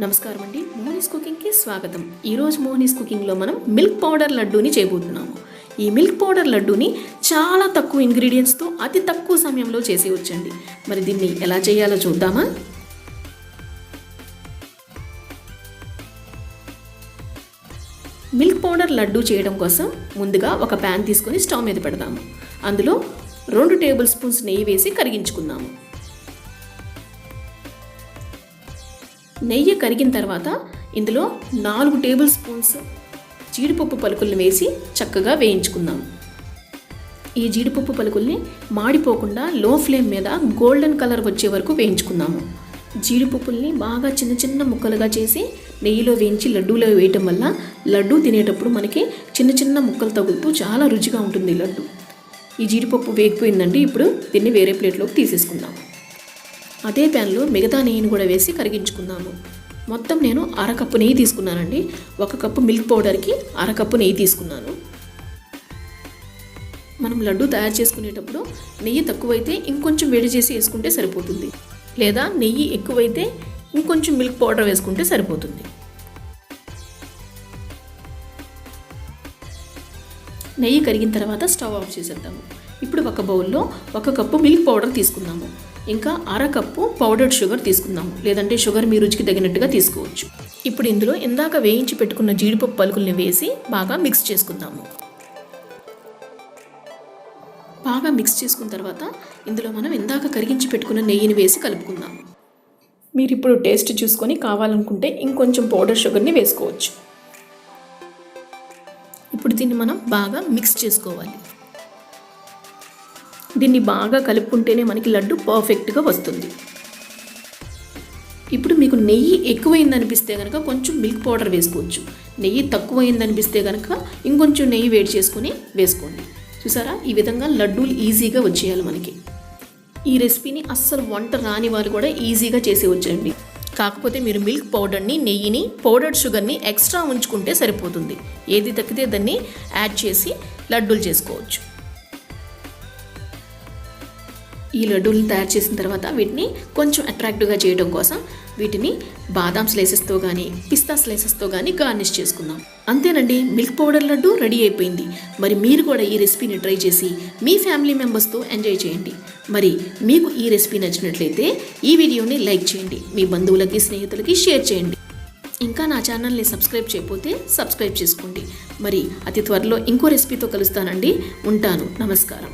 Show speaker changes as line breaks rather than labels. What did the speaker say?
నమస్కారం అండి, మోహినీస్ కుకింగ్కి స్వాగతం. ఈరోజు మోహినీస్ కుకింగ్లో మనం మిల్క్ పౌడర్ లడ్డూని చేయబోతున్నాము. ఈ మిల్క్ పౌడర్ లడ్డూని చాలా తక్కువ ఇంగ్రీడియంట్స్తో అతి తక్కువ సమయంలో చేసేయవచ్చండి. మరి దీన్ని ఎలా చేయాలో చూద్దామా? మిల్క్ పౌడర్ లడ్డూ చేయడం కోసం ముందుగా ఒక ప్యాన్ తీసుకొని స్టవ్ మీద పెడదాము. అందులో 2 టేబుల్ స్పూన్స్ నెయ్యి వేసి కరిగించుకుందాము. నెయ్యి కరిగిన తర్వాత ఇందులో 4 టేబుల్ స్పూన్స్ జీడిపప్పు పలుకుల్ని వేసి చక్కగా వేయించుకుందాం. ఈ జీడిపప్పు పలుకుల్ని మాడిపోకుండా లో ఫ్లేమ్ మీద గోల్డెన్ కలర్ వచ్చే వరకు వేయించుకుందాము. జీడిపప్పుల్ని బాగా చిన్న చిన్న ముక్కలుగా చేసి నెయ్యిలో వేయించి లడ్డూలో వేయటం వల్ల లడ్డూ తినేటప్పుడు మనకి చిన్న చిన్న ముక్కలు తగులుతూ చాలా రుచిగా ఉంటుంది లడ్డు. ఈ జీడిపప్పు వేగిపోయిందండి. ఇప్పుడు దీన్ని వేరే ప్లేట్లోకి తీసేసుకుందాం. అదే ప్యాన్లో మిగతా నెయ్యిని కూడా వేసి కరిగించుకుందాము. మొత్తం నేను 1/2 కప్పు నెయ్యి తీసుకున్నానండి. 1 కప్పు మిల్క్ పౌడర్కి 1/2 కప్పు నెయ్యి తీసుకున్నాను. మనం లడ్డు తయారు చేసుకునేటప్పుడు నెయ్యి తక్కువైతే ఇంకొంచెం వేడి చేసి వేసుకుంటే సరిపోతుంది, లేదా నెయ్యి ఎక్కువైతే ఇంకొంచెం మిల్క్ పౌడర్ వేసుకుంటే సరిపోతుంది. నెయ్యి కరిగిన తర్వాత స్టవ్ ఆఫ్ చేసేద్దాము. ఇప్పుడు ఒక బౌల్లో 1 కప్పు మిల్క్ పౌడర్ తీసుకుందాము. ఇంకా 1/2 కప్పు పౌడర్డ్ షుగర్ తీసుకుందాము, లేదంటే షుగర్ మీ రుచికి తగినట్టుగా తీసుకోవచ్చు. ఇప్పుడు ఇందులో ఇందాక వేయించి పెట్టుకున్న జీడిపప్పు పలుకుల్ని వేసి బాగా మిక్స్ చేసుకుందాము. బాగా మిక్స్ చేసుకున్న తర్వాత ఇందులో మనం ఇందాక కరిగించి పెట్టుకున్న నెయ్యిని వేసి కలుపుకుందాము. మీరు ఇప్పుడు టేస్ట్ చూసుకొని కావాలనుకుంటే ఇంకొంచెం పౌడర్ షుగర్ని వేసుకోవచ్చు. ఇప్పుడు దీన్ని మనం బాగా మిక్స్ చేసుకోవాలి. దీన్ని బాగా కలుపుకుంటేనే మనకి లడ్డు పర్ఫెక్ట్గా వస్తుంది. ఇప్పుడు మీకు నెయ్యి ఎక్కువైందనిపిస్తే కనుక కొంచెం మిల్క్ పౌడర్ వేసుకోవచ్చు. నెయ్యి తక్కువైందనిపిస్తే కనుక ఇంకొంచెం నెయ్యి వేడి చేసుకొని వేసుకోండి. చూసారా, ఈ విధంగా లడ్డూలు ఈజీగా వచ్చేయాలి మనకి. ఈ రెసిపీని అస్సలు వంట రాని వాళ్ళు కూడా ఈజీగా చేసేవచ్చండి. కాకపోతే మీరు మిల్క్ పౌడర్ని, నెయ్యిని, పౌడర్డ్ షుగర్ని ఎక్స్ట్రా ఉంచుకుంటే సరిపోతుంది. ఏది తక్కితే దాన్ని యాడ్ చేసి లడ్డూలు చేసుకోవచ్చు. ఈ లడ్డూలను తయారు చేసిన తర్వాత వీటిని కొంచెం అట్రాక్టివ్గా చేయడం కోసం వీటిని బాదాం స్లైసెస్తో కానీ పిస్తా స్లైసెస్తో కానీ గార్నిష్ చేసుకుందాం. అంతేనండి, మిల్క్ పౌడర్ లడ్డు రెడీ అయిపోయింది. మరి మీరు కూడా ఈ రెసిపీని ట్రై చేసి మీ ఫ్యామిలీ మెంబర్స్తో ఎంజాయ్ చేయండి. మరి మీకు ఈ రెసిపీ నచ్చినట్లయితే ఈ వీడియోని లైక్ చేయండి, మీ బంధువులకి స్నేహితులకి షేర్ చేయండి. ఇంకా నా ఛానల్ని సబ్స్క్రైబ్ చేయకపోతే సబ్స్క్రైబ్ చేసుకోండి. మరి అతి త్వరలో ఇంకో రెసిపీతో కలుస్తానండి. ఉంటాను. నమస్కారం.